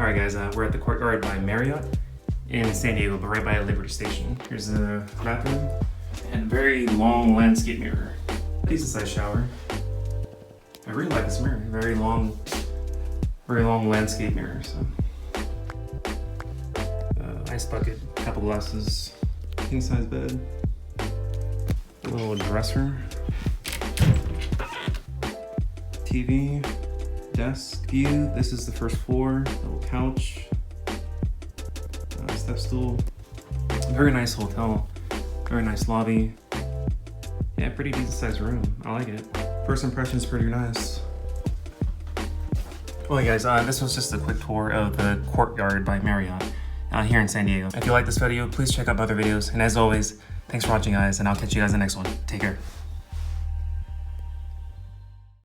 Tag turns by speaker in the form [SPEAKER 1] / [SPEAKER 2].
[SPEAKER 1] Alright guys, we're at the Courtyard by Marriott in San Diego, but right by Liberty Station. Here's the bathroom and a very long landscape mirror. Decent sized shower. I really like this mirror. Very long landscape mirror. So, ice bucket, couple glasses, king size bed, a little dresser, TV, desk view. This is the first floor. Little couch, step stool. Very nice hotel. Very nice lobby. Yeah, pretty decent sized room. I like it. First impression's pretty nice. Well, guys, this was just a quick tour of the Courtyard by Marriott here in San Diego. If you like this video, please check out other videos. And as always, thanks for watching, guys, and I'll catch you guys in the next one. Take care.